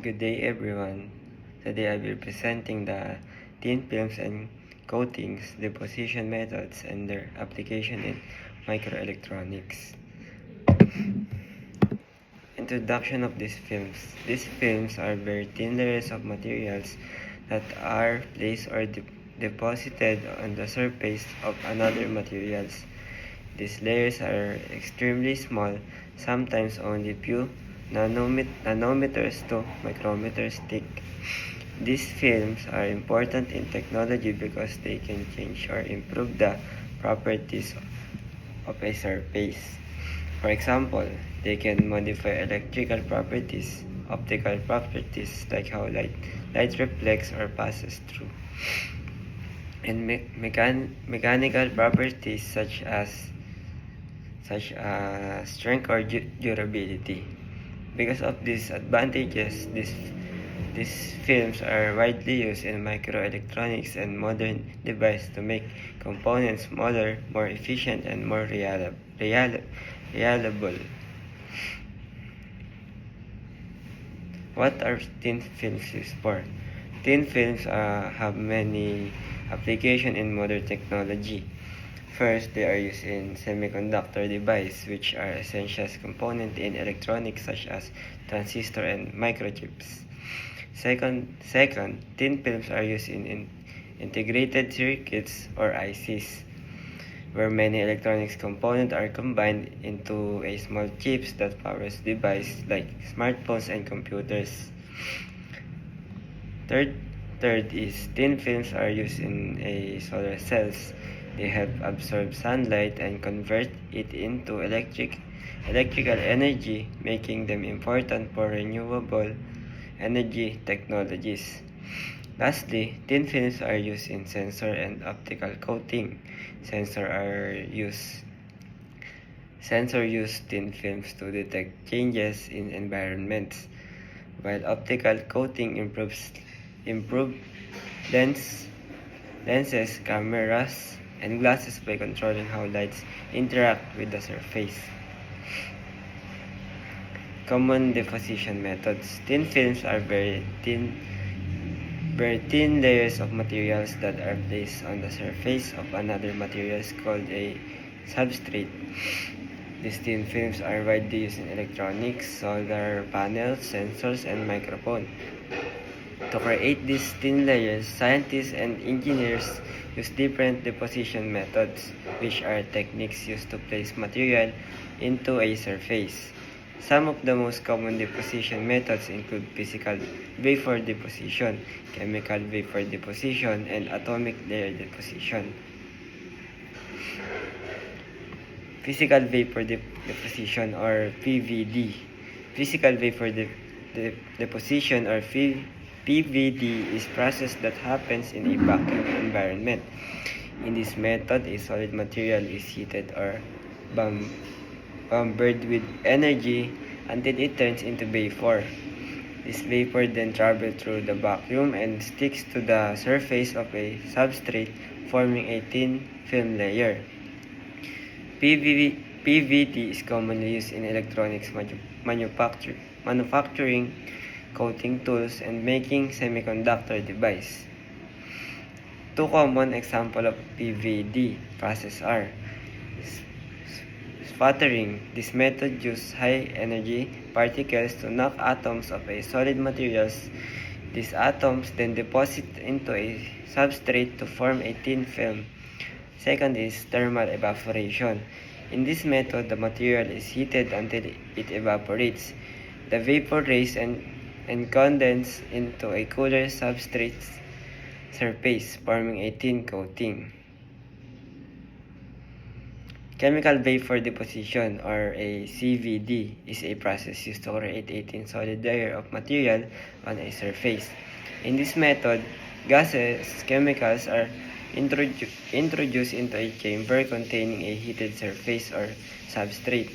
Good day everyone. Today I will be presenting the thin films and coatings, deposition methods, and their application in microelectronics. Introduction of these films. These films are very thin layers of materials that are placed or deposited on the surface of another materials. These layers are extremely small, sometimes only few nanometers to micrometers thick. These films are important in technology because they can change or improve the properties of a surface. For example, they can modify electrical properties, optical properties like how light reflects or passes through, and mechanical properties such as strength or durability. Because of these advantages, these films are widely used in microelectronics and modern devices to make components smaller, more efficient, and more reliable. What are thin films used for? Thin films have many applications in modern technology. First, they are used in semiconductor devices, which are essential components in electronics such as transistors and microchips. Second, thin films are used in integrated circuits or ICs, where many electronics components are combined into a small chips that powers devices like smartphones and computers. Third is thin films are used in a solar cells. They help absorb sunlight and convert it into electrical energy, making them important for renewable energy technologies. Lastly, thin films are used in sensor and optical coating. Sensor use thin films to detect changes in environments, while optical coating improves lenses, cameras, and glasses by controlling how lights interact with the surface. Common deposition methods. Thin films are very thin layers of materials that are placed on the surface of another material called a substrate. These thin films are widely used in electronics, solar panels, sensors, and microphones. To create these thin layers, scientists and engineers use different deposition methods, which are techniques used to place material into a surface. Some of the most common deposition methods include physical vapor deposition, chemical vapor deposition, and atomic layer deposition. Physical vapor deposition or PVD. Physical vapor deposition or PVD is process that happens in a vacuum environment. In this method, a solid material is heated or bombarded with energy until it turns into vapor. This vapor then travels through the vacuum and sticks to the surface of a substrate, forming a thin film layer. PVD is commonly used in electronics manufacturing, coating tools, and making semiconductor devices. Two common examples of PVD process are sputtering. This method uses high-energy particles to knock atoms of a solid materials. These atoms then deposit into a substrate to form a thin film. Second is thermal evaporation. In this method, the material is heated until it evaporates. The vapor raise and condense into a cooler substrate surface, forming a thin coating. Chemical vapor deposition, or a CVD, is a process used to create a thin solid layer of material on a surface. In this method, gases, chemicals are introduced into a chamber containing a heated surface or substrate.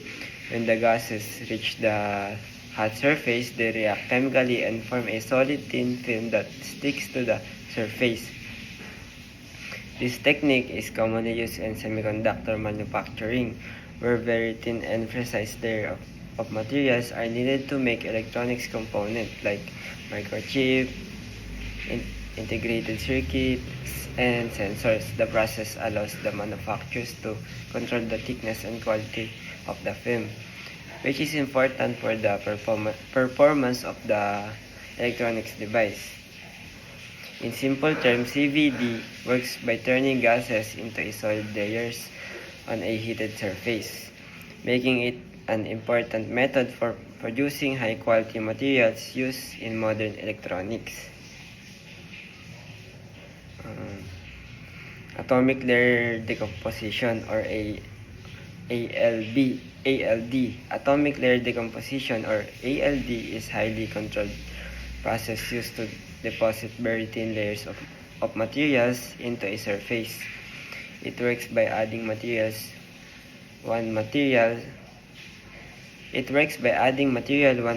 When the gases reach the hot surface, they react chemically and form a solid thin film that sticks to the surface. This technique is commonly used in semiconductor manufacturing, where very thin and precise layer of materials are needed to make electronics components like microchip, integrated circuits, and sensors. The process allows the manufacturers to control the thickness and quality of the film, which is important for the performance of the electronics device. In simple terms, CVD works by turning gases into solid layers on a heated surface, making it an important method for producing high-quality materials used in modern electronics. Atomic layer decomposition or ALD. Atomic layer decomposition or ALD is highly controlled process used to deposit very thin layers of materials into a surface. It works by adding one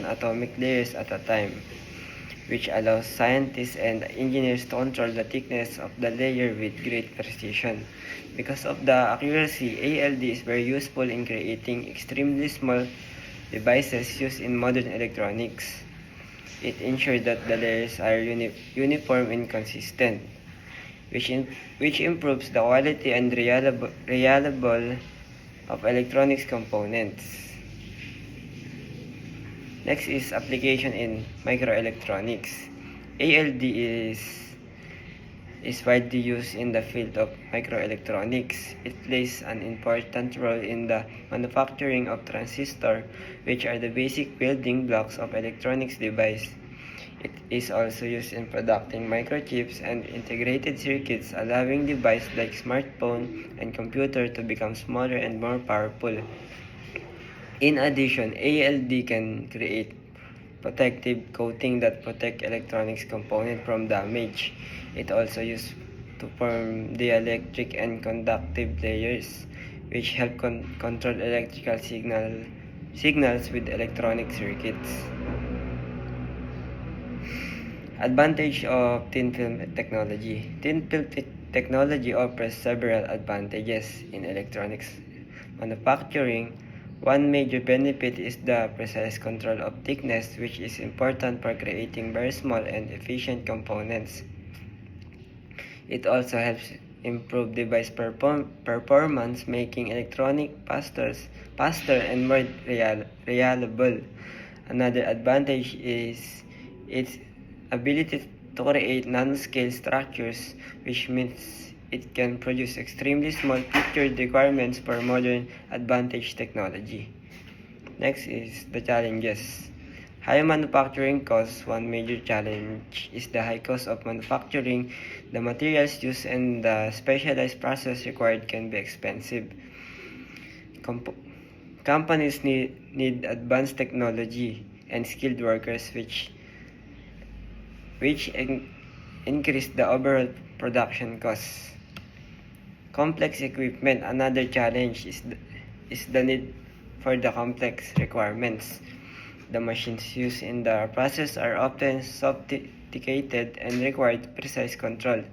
atomic layers at a time, which allows scientists and engineers to control the thickness of the layer with great precision. Because of the accuracy, ALD is very useful in creating extremely small devices used in modern electronics. It ensures that the layers are uniform and consistent, which improves the quality and reliable of electronics components. Next is application in microelectronics. ALD is widely used in the field of microelectronics. It plays an important role in the manufacturing of transistors, which are the basic building blocks of electronics device. It is also used in producing microchips and integrated circuits, allowing devices like smartphone and computer to become smaller and more powerful. In addition, ALD can create protective coating that protect electronics components from damage. It also used to form dielectric and conductive layers, which help control electrical signals with electronic circuits. Advantage of thin film technology. Thin film technology offers several advantages in electronics manufacturing. One major benefit is the precise control of thickness, which is important for creating very small and efficient components. It also helps improve device performance, making electronics faster and more reliable. Another advantage is its ability to create nanoscale structures, which means it can produce extremely small picture requirements for modern advanced technology. Next is the challenges. High manufacturing costs. One major challenge is the high cost of manufacturing. The materials used and the specialized process required can be expensive. Companies need advanced technology and skilled workers, which increase the overall production costs. Complex equipment. Another challenge is the need for the complex requirements. The machines used in the process are often sophisticated and require precise control.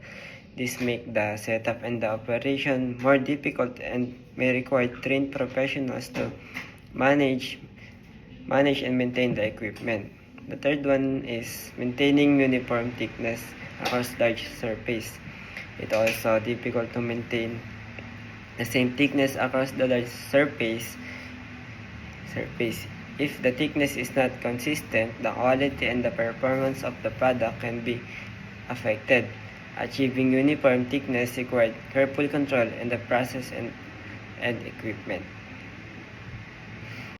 This makes the setup and the operation more difficult and may require trained professionals to manage and maintain the equipment. The third one is maintaining uniform thickness across large surface. It's also difficult to maintain the same thickness across the large surface. If the thickness is not consistent, the quality and the performance of the product can be affected. Achieving uniform thickness requires careful control in the process and equipment.